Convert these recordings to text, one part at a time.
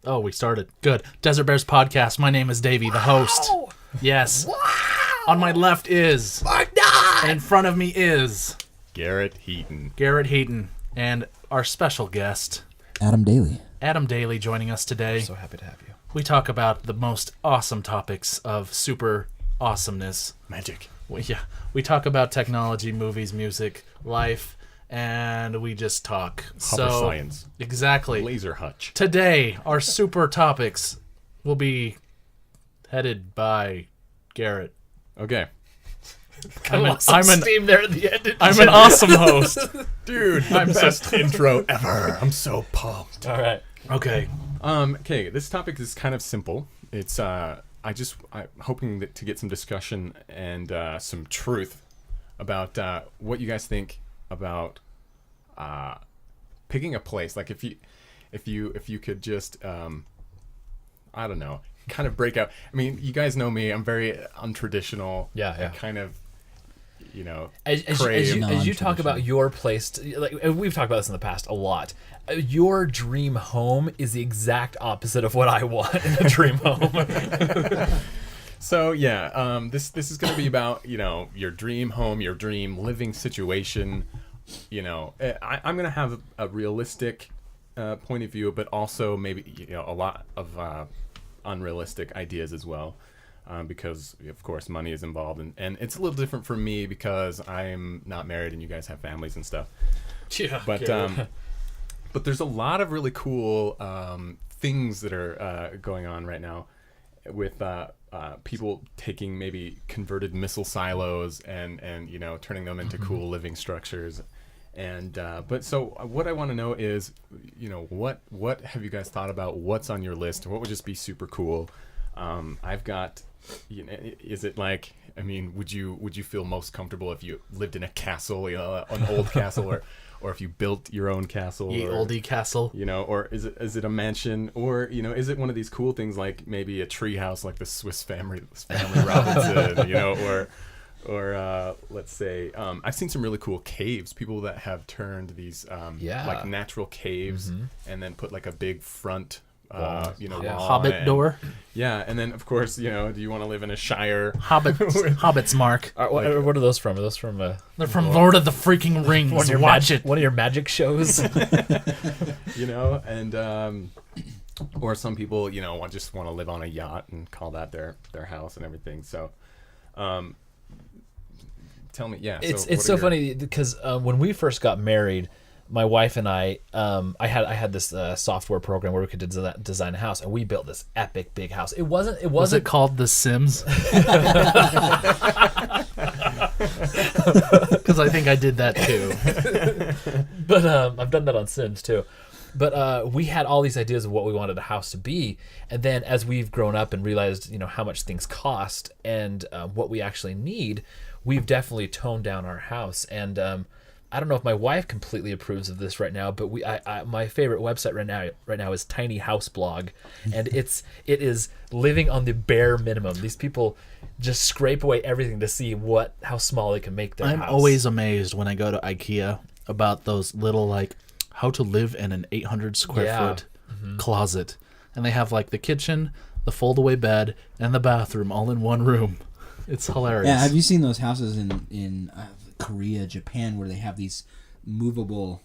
Oh, we started. Good. Desert Bears Podcast. My name is Davey, the host. Yes. Wow. On my left is... My God. And in front of me is... Garrett Heaton. Garrett Heaton. And our special guest... Adam Daly. Adam Daly joining us today. So happy to have you. We talk about the most awesome topics of super awesomeness. Magic. We talk about technology, movies, music, life, and we just talk. Hover science. Exactly. Laser hutch. Today, our super topics will be headed by Garrett. Okay. I'm an there at the end. I'm an awesome host. Dude, best intro ever. I'm so pumped. All right. Okay. Okay, this topic is kind of simple. It's I'm hoping to get some discussion and some truth about what you guys think about picking a place. Like if you could just I don't know, kind of break out. I mean, you guys know me. I'm very untraditional. Yeah. I kind of, you know, As you talk about your place, like we've talked about this in the past a lot. Your dream home is the exact opposite of what I want in a dream home. So yeah, this is going to be about, you know, your dream home, your dream living situation. You know, I'm going to have a realistic point of view, but also maybe, you know, a lot of unrealistic ideas as well, because of course money is involved, and it's a little different for me because I'm not married and you guys have families and stuff. Yeah. But there's a lot of really cool things that are going on right now with people taking maybe converted missile silos and you know, turning them into cool living structures. And but so what I want to know is, you know, what have you guys thought about? What's on your list? What would just be super cool? I've got, you know, is it like, I mean, would you feel most comfortable if you lived in a castle, you know, an old castle, or if you built your own castle, Oldie castle, you know, or is it a mansion, or, you know, is it one of these cool things like maybe a tree house like the Swiss Family Robinson, you know, or let's say I've seen some really cool caves, people that have turned these like natural caves and then put like a big front you know, wall Hobbit door. Yeah, and then of course, you know, do you want to live in a shire? Hobbits, Mark. What are those from? Are those from? They're from Lord of the freaking Rings. One of your magic shows. You know, and or some people, you know, just want to live on a yacht and call that their house and everything. So, tell me, yeah. It's so funny because when we first got married, my wife and I had this software program where we could design a house, and we built this epic big house. It wasn't. Was it called The Sims? Because I think I did that too. But I've done that on Sims too. But we had all these ideas of what we wanted a house to be, and then as we've grown up and realized, you know, how much things cost and what we actually need, we've definitely toned down our house. And I don't know if my wife completely approves of this right now, but my favorite website right now is Tiny House Blog, and it is living on the bare minimum. These people just scrape away everything to see how small they can make their house. I'm always amazed when I go to IKEA about those little, like, how to live in an 800 square foot closet, and they have like the kitchen, the foldaway bed, and the bathroom all in one room. It's hilarious. Yeah, have you seen those houses in Korea, Japan, where they have these movable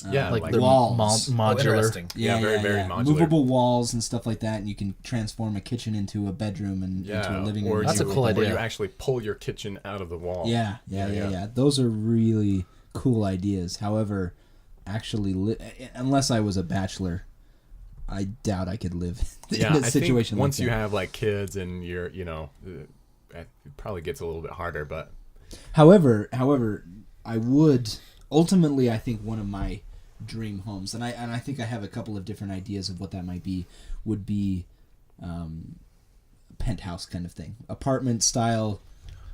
like walls, modular. Very modular. Movable walls and stuff like that, and you can transform a kitchen into a bedroom and into a living room. That's a cool idea. Or you actually pull your kitchen out of the wall. Yeah. Those are really cool ideas. However, actually, unless I was a bachelor, I doubt I could live in a situation like that. Once you have like kids and you're, you know, it probably gets a little bit harder, but however, I would ultimately, I think one of my dream homes, and I think I have a couple of different ideas of what that might be, would be a penthouse kind of thing, apartment style.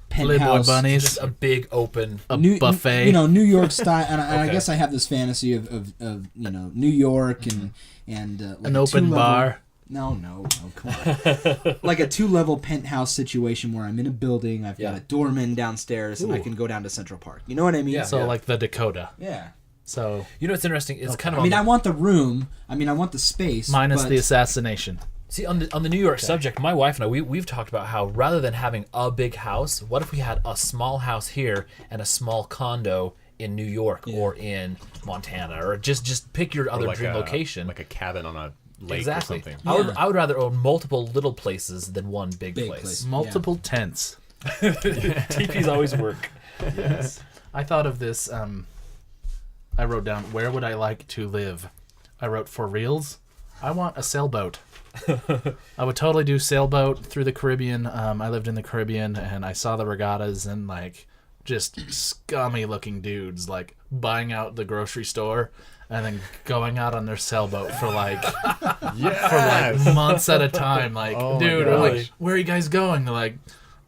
Penthouse, Playboy bunnies, just a big open buffet. You know, New York style, and I guess I have this fantasy of you know, New York and like an open bar. No, come on. Like a 2-level penthouse situation where I'm in a building, I've got a doorman downstairs, and I can go down to Central Park. You know what I mean? Yeah. So like the Dakota. Yeah. So You know what's interesting? It's kind of. I mean, I want the room. I mean, I want the space. minus but the assassination. See, on the New York subject, my wife and I, we've talked about how rather than having a big house, what if we had a small house here and a small condo in New York or in Montana, or just pick your other like dream a, location. like a cabin on a lake Exactly. or something. I would rather own multiple little places than one big place. Multiple tents. TPs always work. Yes. I thought of this. I wrote down, where would I like to live? I wrote, for reals, I want a sailboat. I would totally do sailboat through the Caribbean. I lived in the Caribbean, and I saw the regattas and, like, just scummy looking dudes, like, buying out the grocery store and then going out on their sailboat for, like, months at a time. Like, Oh my dude, gosh. where are you guys going? They're like,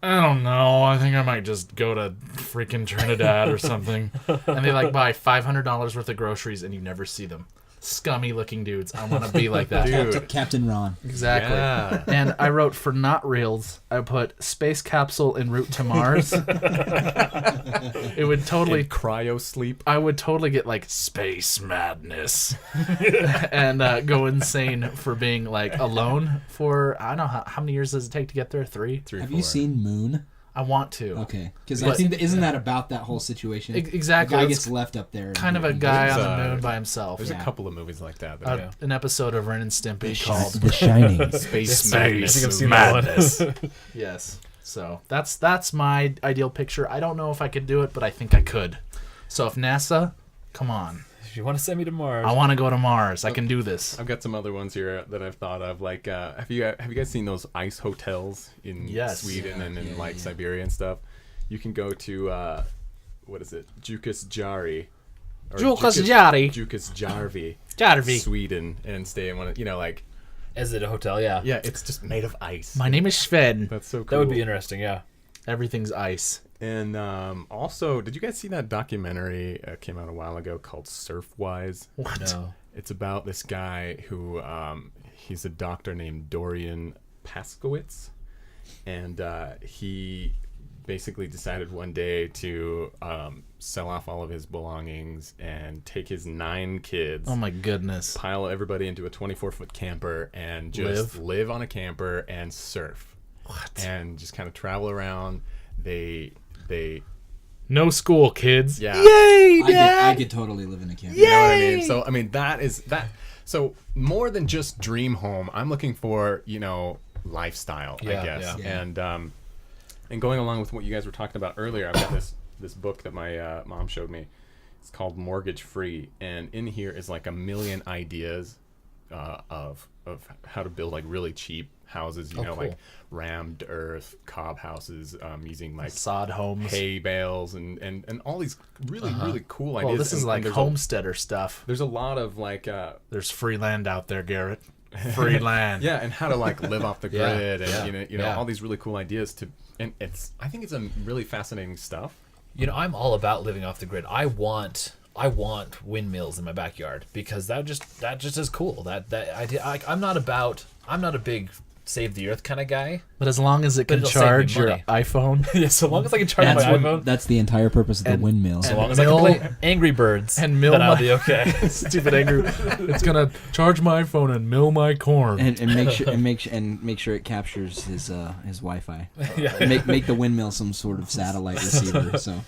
I don't know. I think I might just go to freaking Trinidad or something. And they, like, buy $500 worth of groceries, and you never see them. Scummy looking dudes. I want to be like that. Dude. Captain Ron. Exactly. Yeah. And I wrote, for not reals, I put space capsule en route to Mars. It would totally In cryo sleep. I would totally get like space madness and go insane for being like alone for, I don't know, how many years does it take to get there? 3? Have you seen Moon? I want to. Okay, because I think isn't that about that whole situation? Exactly. The guy It's gets left up there. kind of a and- guy on There's, the moon by himself. There's Yeah. a couple of movies like that. that An episode of Ren and Stimpy called The Shining. Space I think I've seen that one. Madness. Yes. So that's my ideal picture. I don't know if I could do it, but I think I could. So if NASA, come on. If you want to send me to Mars, I want to go to Mars. I can do this. I've got some other ones here that I've thought of. Like, have you guys seen those ice hotels in Yes. Sweden and in Yeah. Siberia and stuff? You can go to what is it, Jukkasjärvi, or Jukkasjärvi. Jukkasjärvi, Sweden, and stay in one of, like, is it a hotel? Yeah. yeah, it's just made of ice. My name is Sven. That's so cool. That would be interesting. Yeah. Everything's ice. And also, did you guys see that documentary came out a while ago called Surfwise? What? No. It's about this guy who he's a doctor named Dorian Paskowitz, and he basically decided one day to sell off all of his belongings and take his 9 kids, Oh my goodness. pile everybody into a 24-foot camper, and just live on a camper and surf. What? And just kind of travel around. They No school, kids. yeah. Yay, I could totally live in a camper. You know what I mean? So I mean that. So more than just dream home, I'm looking for lifestyle, I Yeah, guess. yeah. And going along with what you guys were talking about earlier, I've got this book that my mom showed me. It's called Mortgage Free, and in here is like a million ideas of how to build like really cheap houses. Cool. Like rammed earth cob houses, using like Sod homes. hay bales and all these really cool ideas. Well, this is And like there's homesteader stuff. there's a lot of like There's free land out there, Garrett. Free land. yeah, and how to like live off the Yeah, grid, and yeah, you know yeah. all these really cool ideas and I think it's a really fascinating stuff. I'm all about living off the grid. I want windmills in my backyard because that just is cool. That idea. I'm not a big save the earth kind of guy. But as long as it But can it'll save me charge your money. iPhone Yeah, so long as I can charge my iPhone, That's the entire purpose of the windmill. so long as I can play Angry Birds, and mill then I'll my- be okay. stupid angry, it's gonna charge my iPhone and mill my corn. and make sure it captures his Wi-Fi. Yeah. Make the windmill some sort of satellite receiver. So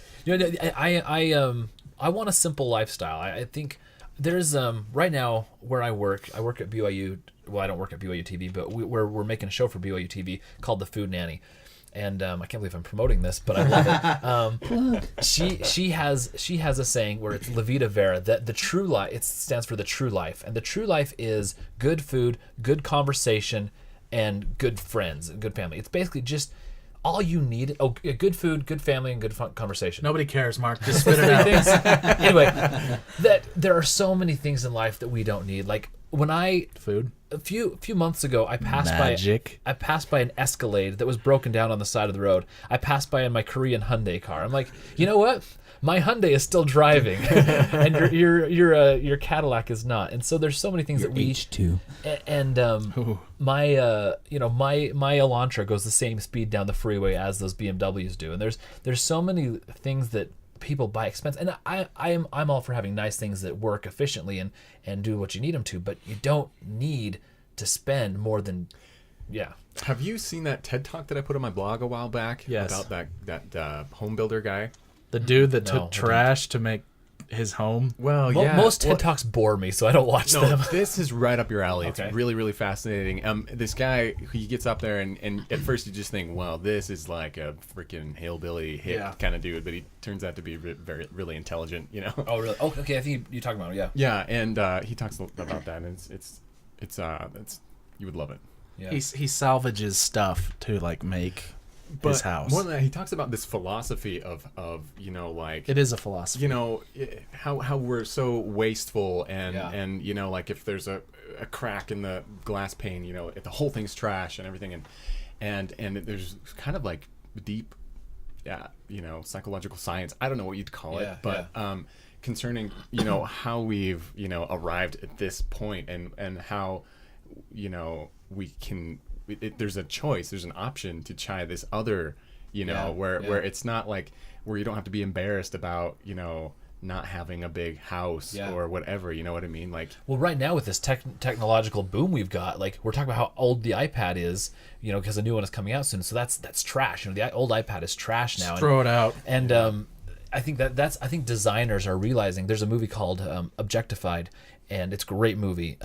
I want a simple lifestyle. I think there's right now where I work at BYU. Well, I don't work at BYU TV, but we're making a show for BYU TV called The Food Nanny, and I can't believe I'm promoting this, but I love it. She has a saying where it's La Vida Vera, that the true life, it stands for the true life, and the true life is good food, good conversation, and good friends, and good family. It's basically just all you need. Oh, good food, good family, and good conversation. Nobody cares, Mark. Just spit it out. Things. Anyway, that there are so many things in life that we don't need. Like when Food. a few months ago, I passed Magic. by an Escalade that was broken down on the side of the road. I passed by in my Korean Hyundai car. I'm like, you know what? My Hyundai is still driving, and your Cadillac is not. And so there's so many things that we H2. and my Elantra goes the same speed down the freeway as those BMWs do. And there's so many things that people buy expense, and I'm all for having nice things that work efficiently and do what you need them to, but you don't need to spend more than Have you seen that TED Talk that I put on my blog a while back? Yes. About that home builder guy? The dude that No, took I trash to make his home. Well, Most TED Talks bore me, so I don't watch No, them. this is right up your alley. Okay. It's really, really fascinating. This guy, he gets up there, and at first you just think, well, this is like a freaking hillbilly hip kind of dude, but he turns out to be very, really intelligent, you know? Oh, really? Oh, okay. I think you're talking about it, yeah. Yeah, and he talks about that, and it's you would love it. Yeah. He salvages stuff to like make his house. More than that, he talks about this philosophy of you know, like, It is a philosophy. you know, how we're so wasteful, and Yeah. and you know, like, if there's a crack in the glass pane, you know, the whole thing's trash and everything, and there's kind of like deep, you know, psychological science. I don't know what you'd call it, but concerning, you know, how we've, you know, arrived at this point, and how, you know, we can. There's a choice. There's an option to try this other, you know, where it's not like where you don't have to be embarrassed about, you know, not having a big house or whatever. You know what I mean? Like, Well, right now with this technological boom we've got, like, we're talking about how old the iPad is, you know, because a new one is coming out soon. So that's trash. You know, the old iPad is trash now. Just throw it out. And I think I think designers are realizing. There's a movie called Objectified, and it's a great movie.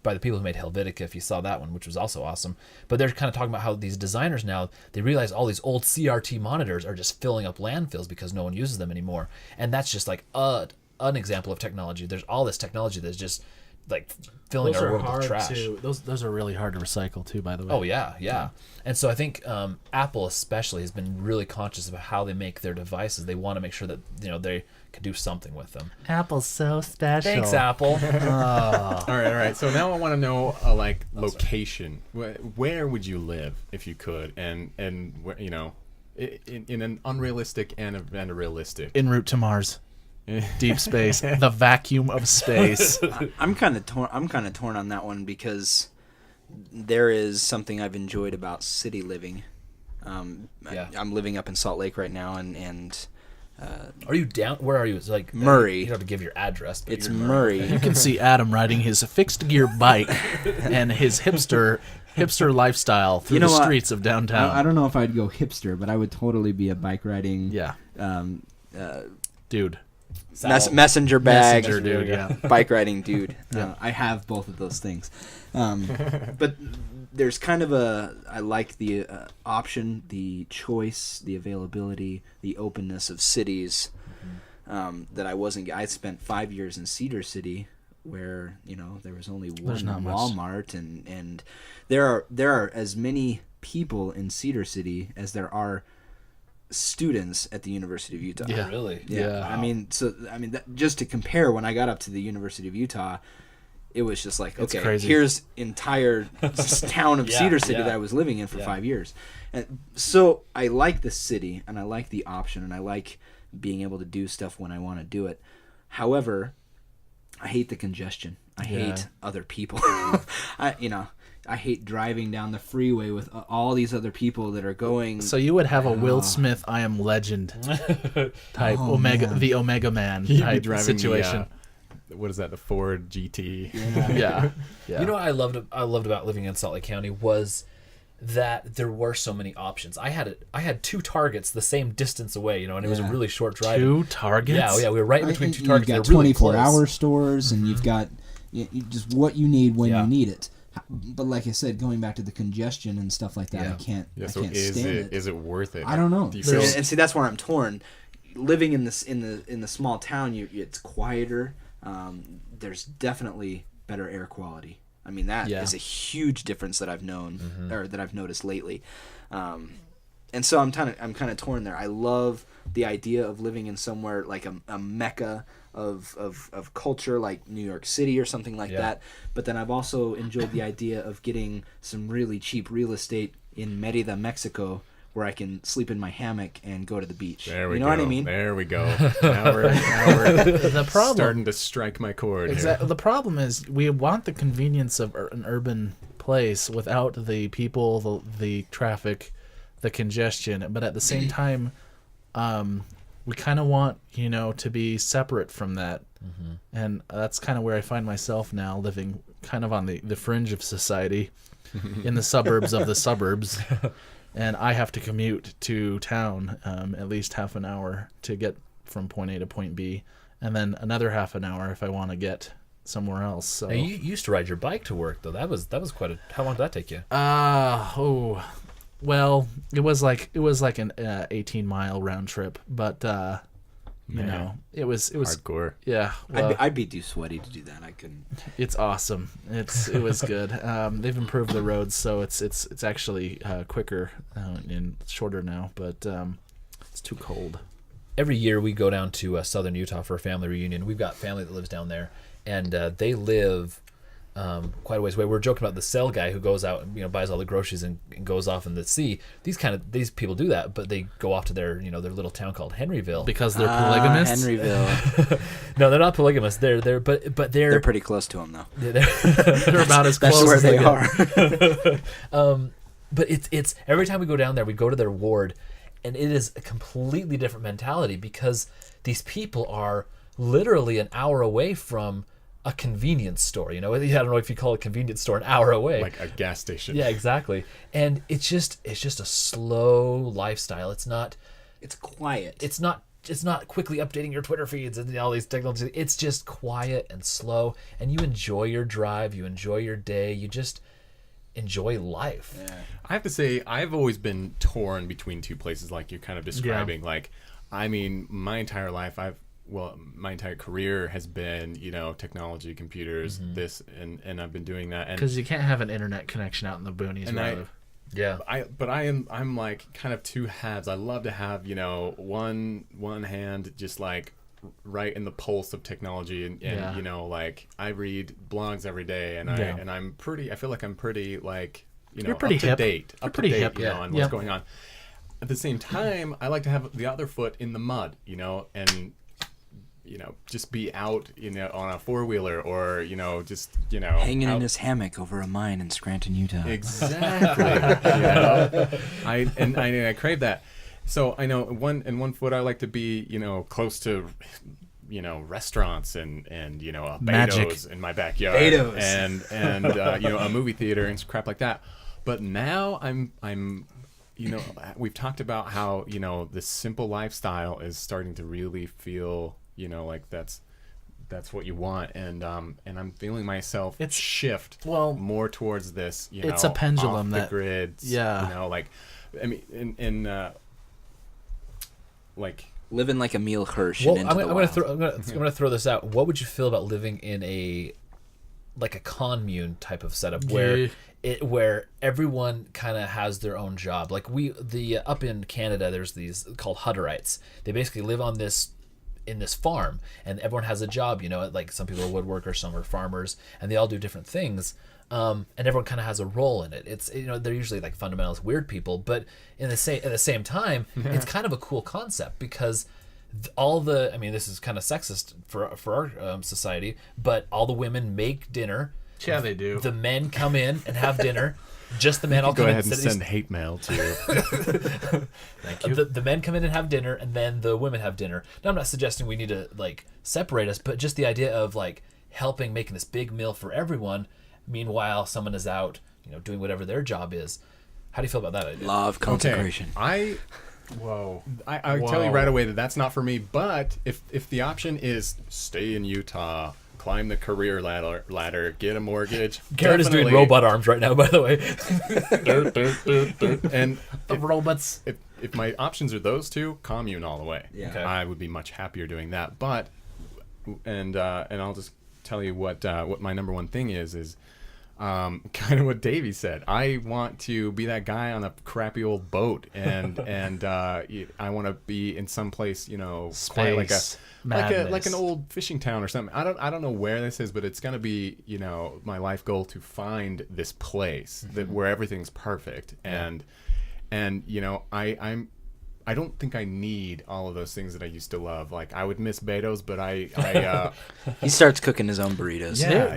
By the people who made Helvetica, if you saw that one, which was also awesome. But they're kind of talking about how these designers now, they realize all these old CRT monitors are just filling up landfills because no one uses them anymore. And that's just like an example of technology. There's all this technology that's just like filling our world with trash. Those are really hard to recycle too, by the way. Oh yeah. And so I think Apple especially has been really conscious about how they make their devices. They want to make sure that, you know, they could do something with them. Apple's so special. Thanks, Apple. all right. So now I want to know, like, location. Where would you live if you could, and where, you know, in an unrealistic and a realistic. En route to Mars. Deep space. The vacuum of space. I'm kind of torn on that one because there is something I've enjoyed about city living. I'm living up in Salt Lake right now, and Are you down? Where are you? It's like Murray. You don't have to give your address. But it's you're Murray. You can see Adam riding his fixed gear bike and his hipster lifestyle through the streets of downtown. I don't know if I'd go hipster, but I would totally be a bike riding. Yeah. Dude. Messenger bag, Messenger dude, yeah. bike riding dude. Yeah. I have both of those things, but there's kind of I like the option, the choice, the availability, the openness of cities that I wasn't. I spent 5 years in Cedar City, where, you know, there was only one Walmart, and there are as many people in Cedar City as there are students at the University of Utah. Yeah. Really? Yeah. Wow. Just to compare, when I got up to the University of Utah, it was just like, It's okay, crazy. here's entire town of Cedar City that I was living in for 5 years. And so I like the city, and I like the option, and I like being able to do stuff when I want to do it. However, I hate the congestion. I hate other people. I hate driving down the freeway with all these other people that are going. So you would have a Will Smith I Am Legend type the Omega Man You'd be type driving situation. What is that? The Ford GT. Yeah. You know what I loved about living in Salt Lake County was that there were so many options. I had two Targets the same distance away, you know, and it was a really short drive. 2 Targets? Yeah, we were right in between two Targets. You've got They're really 24-hour close. stores, and you've got just what you need when you need it. But like I said, going back to the congestion and stuff like that, I can't stand it. Is it worth it? I don't know. Do you feel, And see, that's where I'm torn. Living in the small town, it's quieter. There's definitely better air quality. I mean, that is a huge difference that I've known or that I've noticed lately. And so I'm kind of torn there. I love the idea of living in somewhere like a mecca of culture, like New York City or something like that. But then I've also enjoyed the idea of getting some really cheap real estate in Merida, Mexico, where I can sleep in my hammock and go to the beach. There we you know go. what I mean? There we go. Now we're The problem starting to strike my chord. Exactly. Here. The problem is we want the convenience of an urban place without the people, the traffic, the congestion, but at the same time, we kind of want, to be separate from that. And that's kind of where I find myself now, living kind of on the fringe of society in the suburbs of the suburbs. And I have to commute to town at least half an hour to get from point A to point B, and then another half an hour if I want to get somewhere else. So Now, you used to ride your bike to work, though. That was quite a... How long did that take you? Well, it was like an 18-mile round trip, but it was Hardcore. Yeah, well, I'd be too sweaty to do that. I couldn't. it's awesome. It was good. They've improved the roads, so it's actually quicker and shorter now, but it's too cold. Every year we go down to southern Utah for a family reunion. We've got family that lives down there, and they live quite a ways away. We're joking about the cell guy who goes out and buys all the groceries and goes off in the sea. These people do that, but they go off to their their little town called Henryville Because they're polygamists? Henryville. No, they're not polygamous. They're pretty close to them though. They're about as That's close where as they get. are. But it's every time we go down there, we go to their ward, and it is a completely different mentality because these people are literally an hour away from a convenience store. I don't know if you call a convenience store an hour away. Like a gas station. Yeah, exactly. And it's just a slow lifestyle. It's quiet. It's not quickly updating your Twitter feeds and all these technologies. It's just quiet and slow, and you enjoy your drive, you enjoy your day, you just enjoy life. Yeah. I have to say, I've always been torn between two places like you're kind of describing. Like, I mean, my entire life, my entire career has been, technology, computers, this, and I've been doing that. Because you can't have an internet connection out in the boonies. I'm like kind of two halves. I love to have, one hand just like right in the pulse of technology, and like I read blogs every day, and I feel like I'm pretty like, You're pretty up to hip. date, You're pretty hip, on what's going on. At the same time, I like to have the other foot in the mud, and just be out, on a four-wheeler, or, just, Hanging out. in his hammock over a mine in Scranton, Utah. Exactly. I crave that. So I know in one foot I like to be, close to, restaurants and Beto's in my backyard, Beto's. and a movie theater and crap like that. But now I'm we've talked about how this simple lifestyle is starting to really feel like that's what you want, and I'm feeling myself shift more towards this. It's a pendulum off the that grids. Like, I mean, like Living like Emil Hirsch. Well, and I'm into gonna throw this out. What would you feel about living in a commune type of setup where everyone kind of has their own job? Like up in Canada, there's these called Hutterites. They basically live on this farm, and everyone has a job. Like some people are woodworkers, some are farmers, and they all do different things. And everyone kind of has a role in it. It's they're usually like fundamentalist weird people, but at the same time, it's kind of a cool concept because this is kind of sexist for our society, but all the women make dinner. Yeah, they do. The men come in and have dinner. Just the men all go come ahead in and send hate mail to Thank you. the men come in and have dinner, and then the women have dinner. Now, I'm not suggesting we need to like separate us, but just the idea of like helping making this big meal for everyone. Meanwhile, someone is out, doing whatever their job is. How do you feel about that idea? Law of consecration. I tell you right away that's not for me. But if the option is stay in Utah, climb the career ladder, get a mortgage. Garrett is doing robot arms right now, by the way. And The robots. if my options are those two, commune all the way. Yeah. Okay. I would be much happier doing that. But and I'll just tell you what my number one thing is kind of what Davey said. I want to be that guy on a crappy old boat, and I want to be in some place, quiet, like an old fishing town or something. I don't know where this is, but it's gonna be my life goal to find this place where everything's perfect, and I don't think I need all of those things that I used to love. Like, I would miss Beto's, but He starts cooking his own burritos. Yeah.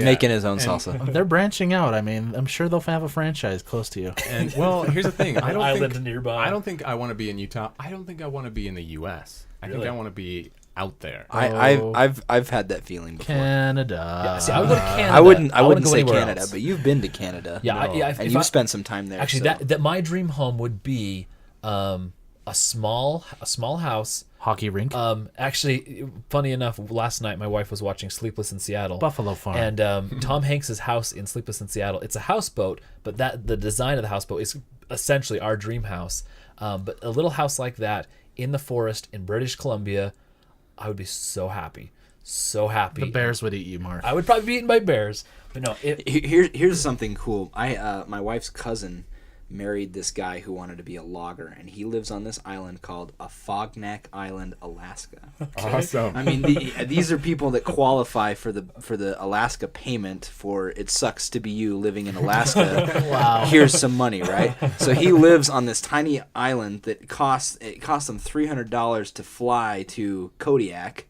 Making his own salsa. They're branching out. I mean, I'm sure they'll have a franchise close to you. And well, here's the thing. Island nearby. I don't think I want to be in Utah. I don't think I want to be in the U.S. I think I want to be out there. I've had that feeling before. Canada. Yeah, see, I would go to Canada. I wouldn't go say anywhere Canada, else. but you've been to Canada. Yeah, and you've spent some time there. Actually, so. that my dream home would be a small house. Hockey rink. Actually, funny enough, last night my wife was watching Sleepless in Seattle. Buffalo Farm. And Tom Hanks's house in Sleepless in Seattle. It's a houseboat, but the design of the houseboat is essentially our dream house. But a little house like that in the forest in British Columbia, I would be so happy. So happy. The bears would eat you, Mark. I would probably be eaten by bears. But no, Here's something cool. My wife's cousin married this guy who wanted to be a logger, and he lives on this island called Afognak Island, Alaska. Awesome. I mean, these are people that qualify for the Alaska payment for "it sucks to be you living in Alaska." Wow. Here's some money, right? So he lives on this tiny island that costs him $300 to fly to Kodiak.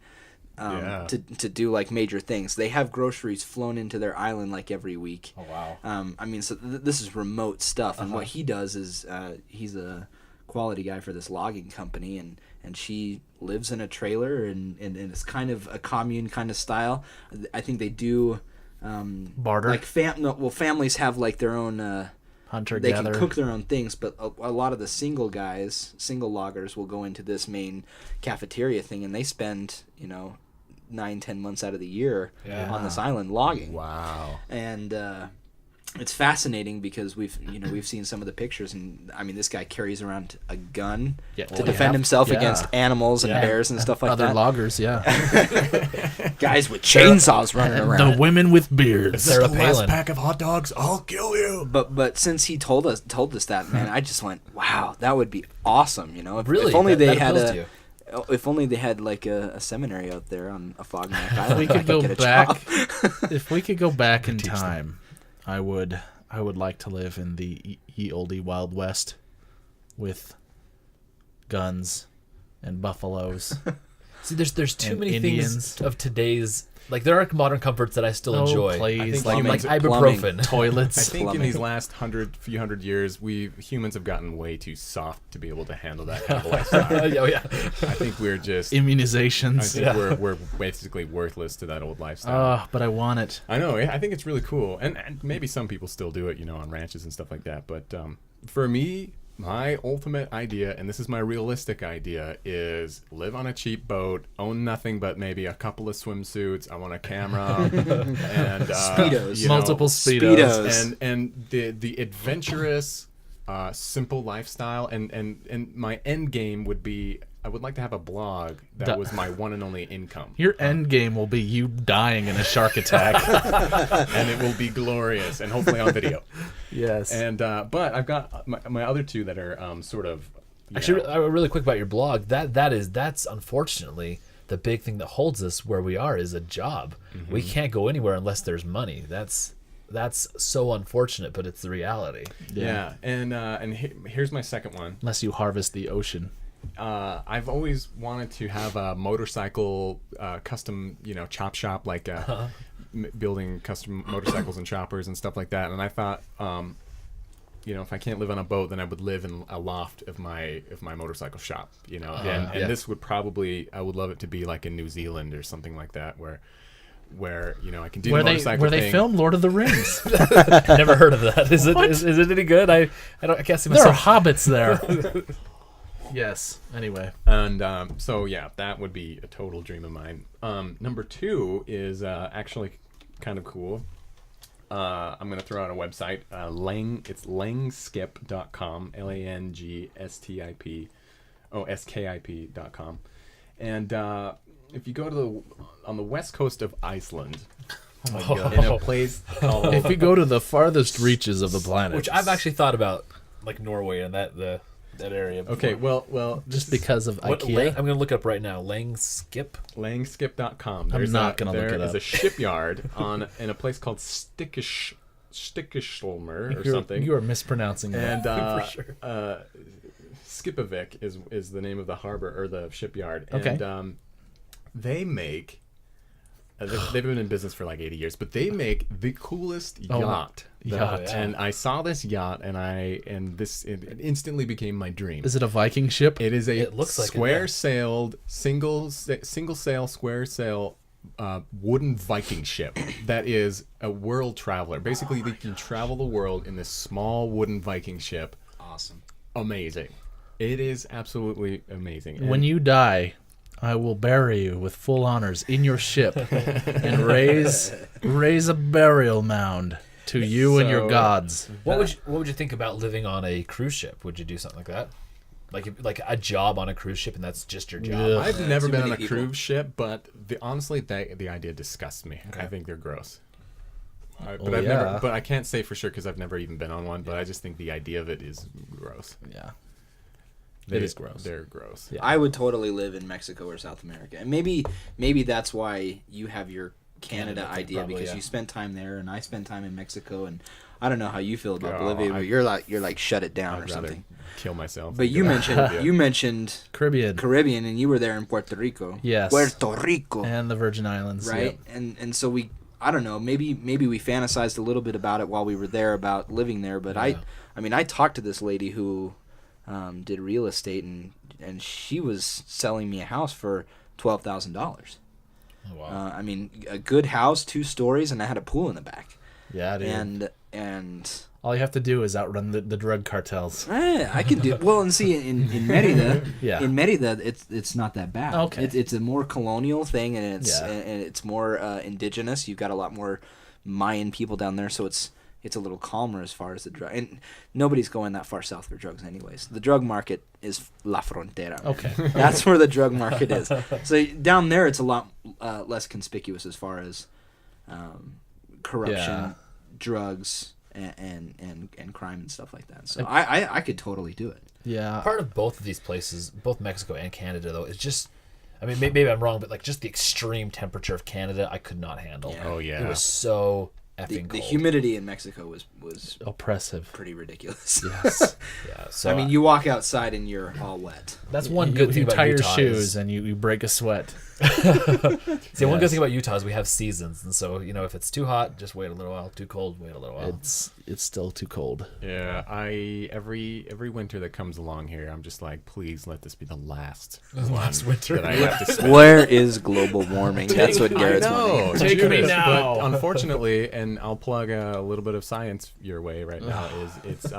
To do like major things. They have groceries flown into their island like every week. Oh wow. I mean, so this is remote stuff, and what he does is he's a quality guy for this logging company, and she lives in a trailer, and it's kind of a commune kind of style. I think they do barter. like families have like their own. Hunter They gatherer. can cook their own things, but a lot of the single loggers will go into this main cafeteria thing, and they spend 9-10 months out of the year on this island logging. Wow. And it's fascinating because we've seen some of the pictures, and I mean, this guy carries around a gun to defend himself against animals and bears and stuff like Other that. loggers, yeah. Guys with chainsaws running around. The women with beards. Sarah Palin. pack of hot dogs, I'll kill you. But since he told us that, man, I just went, wow, that would be awesome. If, Really? if only That they had appeals to you. if only they had like a seminary out there on Afognak Island. If we I could go get a back, job. if we could go back in time, I would like to live in the ye olde Wild West with guns and buffaloes. See, there's too And few Indians. things of today's. Like, there are modern comforts that I still enjoy. Please, I think like humans- ibuprofen. I toilets. think in Plumbing. these last few hundred years, humans have gotten way too soft to be able to handle that kind of lifestyle. Oh yeah. I think we're just. Immunizations. I think we're basically worthless to that old lifestyle. But I want it. I know. I think it's really cool, and maybe some people still do it, on ranches and stuff like that. But for me, my ultimate idea, and this is my realistic idea, is live on a cheap boat, own nothing but maybe a couple of swimsuits. I want a camera and Speedos. Multiple Speedos. and the adventurous, simple lifestyle. And my end game would be, I would like to have a blog that was my one and only income. Your end game will be you dying in a shark attack. And it will be glorious, and hopefully on video. Yes. And but I've got my other two that are sort of Actually, really quick about your blog. That's unfortunately the big thing that holds us where we are is a job. Mm-hmm. We can't go anywhere unless there's money. That's so unfortunate, but it's the reality. yeah. And here's my second one. Unless you harvest the ocean. I've always wanted to have a motorcycle custom, chop shop, like building custom motorcycles and choppers and stuff like that. And I thought, if I can't live on a boat, then I would live in a loft of my motorcycle shop, And this would probably, I would love it to be like in New Zealand or something like that, where I can do the motorcycle where thing. they film Lord of the Rings. Never heard of that. Is it any good? I can't see There are myself. hobbits there. Yes. Anyway. And so yeah, that would be a total dream of mine. Number two is actually kind of cool. I'm going to throw out a website. It's langskip.com. langskip.com. And if you go to on the west coast of Iceland, in a place called If you go to the farthest reaches of the planet, Which I've actually thought about, like Norway and that area. Before. okay, well, just because of What, IKEA. I'm going to look up right now. Langskip. langskip.com. I'm not gonna look it There is up. a shipyard in a place called Stikkishulmer or something. You are mispronouncing that. And For sure. Skipavik is the name of the harbor or the shipyard. Okay. And they make They've been in business for like 80 years, but they make the coolest yacht. Yacht. And I saw this yacht, and it instantly became my dream. Is it a Viking ship? It is a It looks like it, square-sailed, single sail, square sail, wooden Viking ship that is a world traveler. Basically, they can travel the world in this small wooden Viking ship. Awesome. Amazing. It is absolutely amazing. When you die, I will bury you with full honors in your ship and raise a burial mound to you and your gods. What would you think about living on a cruise ship? Would you do something like that? Like a job on a cruise ship, and that's just your job. Ugh. I've never too been on many a people. cruise ship, but honestly, the idea disgusts me. Okay. I think they're gross. But Oh, I've yeah. never. But I can't say for sure because I've never even been on one. But I just think the idea of it is gross. Yeah. It is gross. They're gross. Yeah. I would totally live in Mexico or South America, and maybe that's why you have your Canada Canada thing, idea, probably, because yeah. you spend time there, and I spend time in Mexico, and I don't know how you feel about Oh, Bolivia, but you're like shut it down I'd or rather something. kill myself. But you than mentioned go. you mentioned Caribbean Caribbean, and you were there in Puerto Rico. Yes. Puerto Rico, and the Virgin Islands. right? Yep. And so I don't know, maybe we fantasized a little bit about it while we were there about living there, but Yeah. I talked to this lady who did real estate, and she was selling me a house for $12,000. Oh, wow. I mean, a good house, 2 stories, and I had a pool in the back. Yeah, dude. And All you have to do is outrun the drug cartels. I can do well. And see, in Merida, Yeah. in Merida, it's not that bad. Okay. It's a more colonial thing, and Yeah. it's more indigenous. You've got a lot more Mayan people down there, so it's a little calmer as far as the drug. And nobody's going that far south for drugs, anyways. The drug market is La Frontera. man. Okay. That's where the drug market is. So down there, it's a lot less conspicuous as far as corruption, Yeah. drugs, and crime and stuff like that. So I could totally do it. Yeah. Part of both of these places, both Mexico and Canada, though, is just, I mean, maybe I'm wrong, but like just the extreme temperature of Canada, I could not handle. Yeah. Oh yeah. It was so The effing cold. humidity in Mexico was Oppressive. pretty ridiculous. Yes. Yeah, so I mean, you walk outside and you're all wet. that's one you, good thing you about tie your Utah shoes is- and you break a sweat. See, one good Yes. thing about Utah is we have seasons, and so if it's too hot, just wait a little while. Too cold, wait a little while. It's still too cold. Yeah, every winter that comes along here, I'm just like, please let this be the last Last winter. that I have to spend. Where is global warming? That's what Garrett's I know. wondering. Take me Judas, now. But unfortunately, and I'll plug a little bit of science your way right now. It's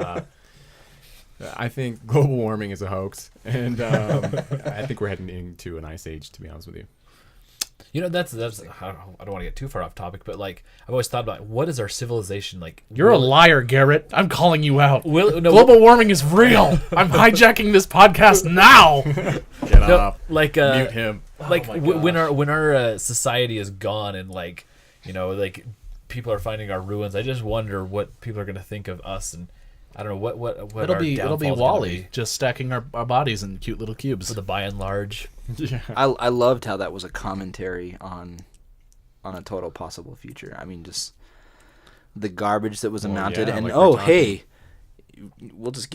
I think global warming is a hoax, and I think we're heading into an ice age. To be honest with you. That's I don't want to get too far off topic, but like I've always thought about what is our civilization like? You're a liar, Garrett. I'm calling you out. No, Global warming is real. I'm hijacking this podcast now. Get up. like Mute him. like my when our society is gone and like people are finding our ruins. I just wonder what people are going to think of us, and I don't know what It'll our be downfall's gonna Wally be. just stacking our bodies in cute little cubes. For the by and large. Yeah. I loved how that was a commentary on a total possible future. I mean, just the garbage that was Well, amounted, yeah, and like we're talking. hey, we'll just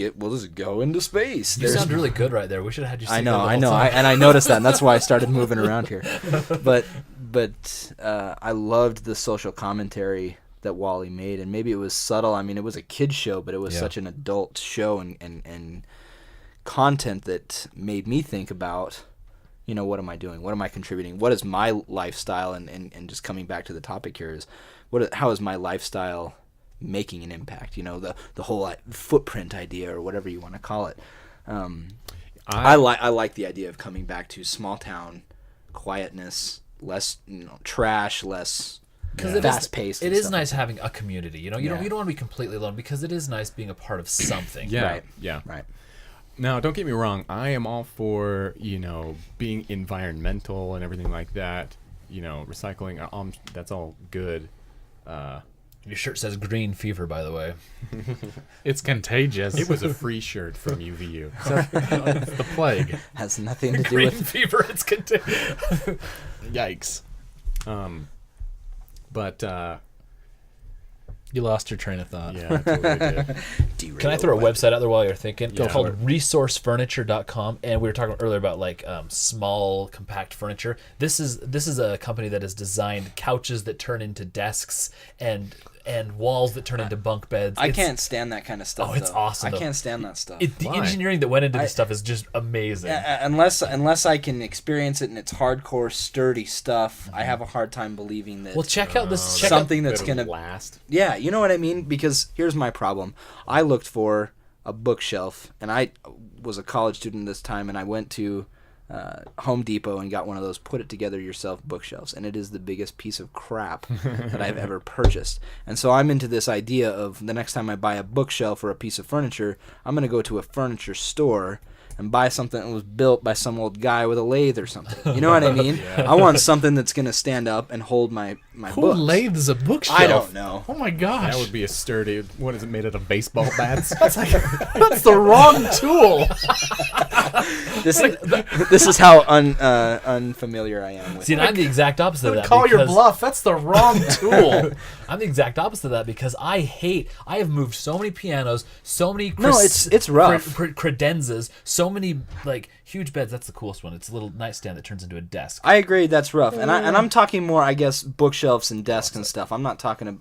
go into space. You There's sound really good right there. We should have had you. I sing know, that I the know, whole time. and I noticed that, and that's why I started moving around here. But I loved the social commentary that Wally made, and maybe it was subtle. I mean, it was a kid's show, but it was Yeah. such an adult show and content that made me think about, what am I doing? What am I contributing? What is my lifestyle? And just coming back to the topic here is, how is my lifestyle making an impact? The whole footprint idea, or whatever you want to call it. I like the idea of coming back to small town quietness, less trash, less fast paced. It is nice having a community. You don't Yeah. want to be completely alone, because it is nice being a part of something. Yeah. Right. Yeah. Right. Now, don't get me wrong. I am all for being environmental and everything like that. Recycling. That's all good. Your shirt says green fever, by the way. It's contagious. It was a free shirt from UVU. It's the plague. Has nothing to do Green with. fever. It's Yikes. But You lost your train of thought. Yeah, I totally did. Can I throw a website out there while you're thinking? Go It's for called resourcefurniture.com, and we were talking earlier about like small, compact furniture. This is a company that has designed couches that turn into desks and walls that turn into bunk beds. I can't stand that kind of stuff. Oh, it's though. awesome, I though. can't stand that stuff. The Why? engineering that went into this stuff is just amazing. Unless I can experience it and it's hardcore, sturdy stuff, I have a hard time believing that. Well, check out this. Check out, something that's That'll gonna last. Yeah, you know what I mean? Because here's my problem. I looked for a bookshelf, and I was a college student this time, and I went to Home Depot and got one of those put-it-together-yourself bookshelves, and it is the biggest piece of crap that I've ever purchased. And so I'm into this idea of the next time I buy a bookshelf or a piece of furniture, I'm going to go to a furniture store and buy something that was built by some old guy with a lathe or something. You know what I mean? I want something that's going to stand up and hold my Who books. lathes a bookshelf? I don't know. Oh my gosh. That would be a sturdy. What is it made out of? Baseball bats? That's the wrong tool. This is how unfamiliar I am with See, and I'm the exact opposite of that. Call your because- bluff. That's the wrong tool. I'm the exact opposite of that because I have moved so many pianos, so many No, it's rough. credenzas, so many like huge beds. That's the coolest one. It's a little nightstand that turns into a desk. I agree, that's rough. And I'm talking more, I guess, bookshelves and desks and stuff. I'm not talking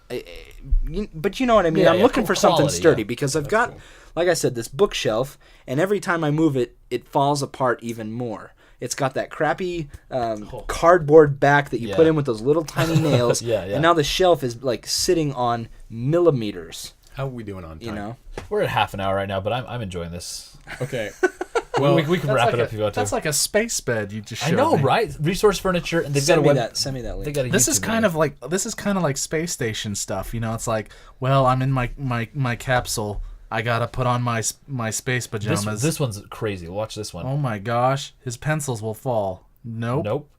but you know what I mean? Yeah, I'm yeah, looking for something quality, sturdy yeah. because I've got, like I said, this bookshelf, and every time I move it, it falls apart even more. It's got that crappy cardboard back that you put Yeah. in with those little tiny nails. Yeah. And now the shelf is like sitting on millimeters, How are we doing on time? you know? We're at half an hour right now, but I'm enjoying this. Okay. Well, Well, we can wrap it up if you want to. That's like a space bed you just I showed know, me. right? Resource Furniture, and they've Send got me a web. that. Send me that They link. got a This YouTube is kind video. of like space station stuff. You know, it's like, well, I'm in my capsule. I gotta put on my space pajamas. This one's crazy. Watch this one. Oh my gosh, his pencils will fall. Nope.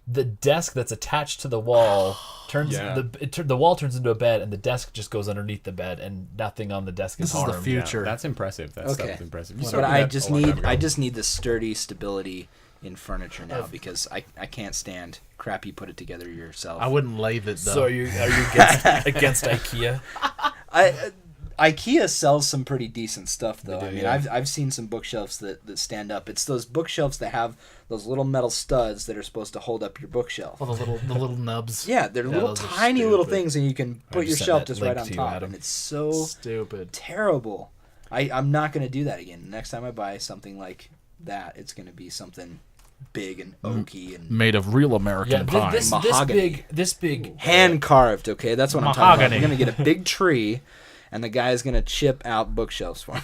The desk that's attached to the wall turns Yeah. the wall turns into a bed, and the desk just goes underneath the bed, and nothing on the desk is This is the harmed. future. That's impressive. That stuff Okay. is impressive. You But started I that just a long time ago. need the sturdy stability in furniture now because I can't stand crap you put it together yourself. I wouldn't lathe it though. So are you against IKEA? IKEA sells some pretty decent stuff though. They do, I mean, yeah. I've seen some bookshelves that stand up. It's those bookshelves that have those little metal studs that are supposed to hold up your bookshelf. All the little nubs. Yeah, they're little those are tiny little stupid. things, and you can put your just sent shelf that just link right on to you, top, Adam. and it's so Stupid. terrible. I'm not going to do that again. Next time I buy something like that, it's going to be something big and oaky and Made of real American Yeah, pine. this big. hand carved. Okay, that's what I'm talking about. Mahogany. We're going to get a big tree, and the guy's going to chip out bookshelves for me.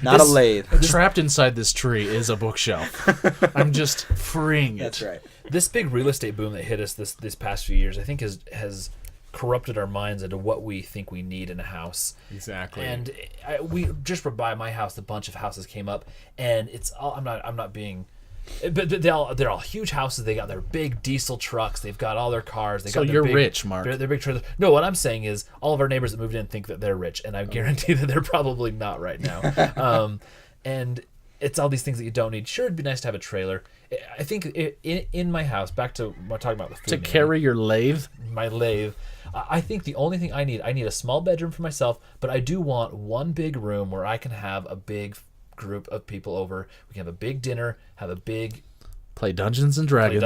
Not a lathe. Trapped inside this tree is a bookshelf. I'm just freeing it. That's right. This big real estate boom that hit us this past few years, I think has corrupted our minds into what we think we need in a house. Exactly. And we just were by my house. A bunch of houses came up, and it's all. I'm not being. But they're all huge houses. They got their big diesel trucks. They've got all their cars. They So got their you're big, rich, Mark. They're big trailers. No, what I'm saying is all of our neighbors that moved in think that they're rich, and I guarantee that they're probably not right now. And it's all these things that you don't need. Sure, it'd be nice to have a trailer. I think in my house, back to what talking about the food. To man, carry your lathe. my lathe. I think the only thing I need a small bedroom for myself, but I do want one big room where I can have a big group of people over. We can have a big dinner, have a big Play Dungeons and Dragons.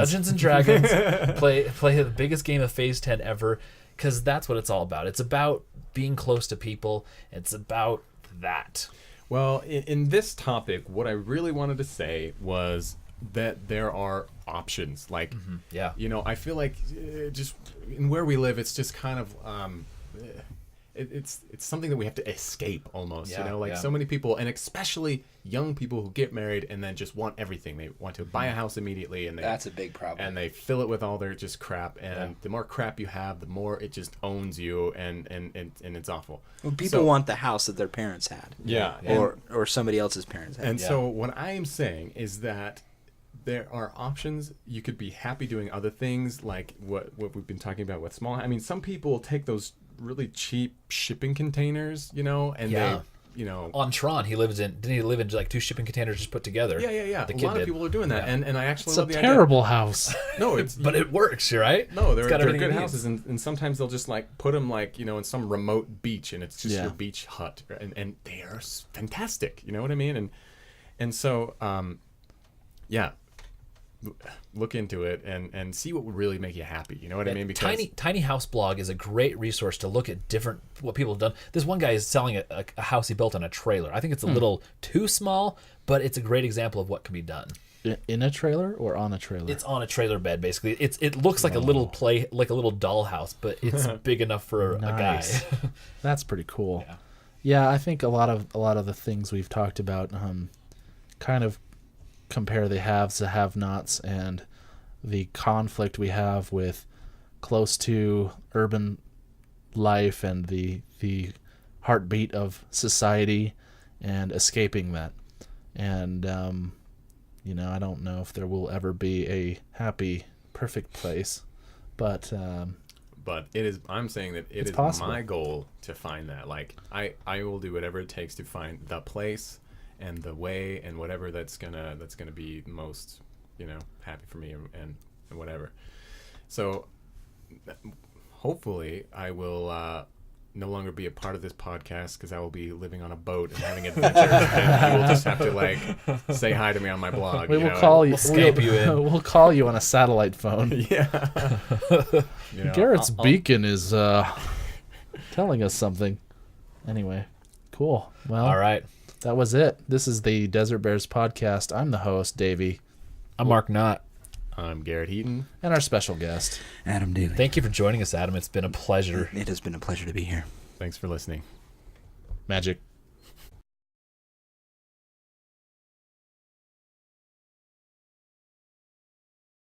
play the biggest game of Phase 10 ever, because that's what it's all about. It's about being close to people. It's about that. Well, in this topic, what I really wanted to say was that there are options. Like, Yeah. you know, I feel like just in where we live, it's just kind of it's something that we have to escape almost. Yeah, you know, like yeah. so many people, and especially young people who get married and then just want everything. They want to buy a house immediately, and That's a big problem. and they fill it with all their just crap. And the more crap you have, the more it just owns you, and it's awful. Well, people So- want the house that their parents had. Yeah, Or somebody else's parents had. And Yeah. so what I am saying is that there are options. You could be happy doing other things like what we've been talking about with small. I mean, some people take those really cheap shipping containers, you know, and Yeah. On Tron, didn't he live in like 2 shipping containers just put together? Yeah. The A kid lot of did. people are doing that, and I actually It's a love the terrible house. idea. No, it's But it works, right? no, they're It's got good everything it needs. houses, and sometimes they'll just like put them like in some remote beach, and it's just Yeah. your beach hut, and they are fantastic. You know what I mean? And so yeah. Look into it and see what would really make you happy. You know what I mean? Because Tiny House Blog is a great resource to look at what people have done. This one guy is selling a house he built on a trailer. I think it's a little too small, but it's a great example of what can be done. In a trailer or on a trailer? It's on a trailer bed, basically. It looks like a little dollhouse, but it's big enough for a guy. Nice. That's pretty cool. Yeah, I think a lot of the things we've talked about kind of compare the haves to have-nots, and the conflict we have with close to urban life and the heartbeat of society and escaping that. And I don't know if there will ever be a happy, perfect place, but it is. I'm saying that it is possible. my goal to find that. Like I will do whatever it takes to find the place and the way and whatever that's gonna be most happy for me and whatever. So hopefully I will no longer be a part of this podcast, because I will be living on a boat and having adventures, and you will just have to like say hi to me on my blog. we will call you. We'll Skype you in. We'll call you on a satellite phone. Yeah. Garrett's beacon is telling us something. Anyway, cool. Well, All right. that was it. This is the Desert Bears podcast. I'm the host, Davey, I'm Mark Knott. I'm Garrett Heaton. and our special guest. Adam Daly. Thank you for joining us, Adam. It's been a pleasure. It has been a pleasure to be here. Thanks for listening. Magic.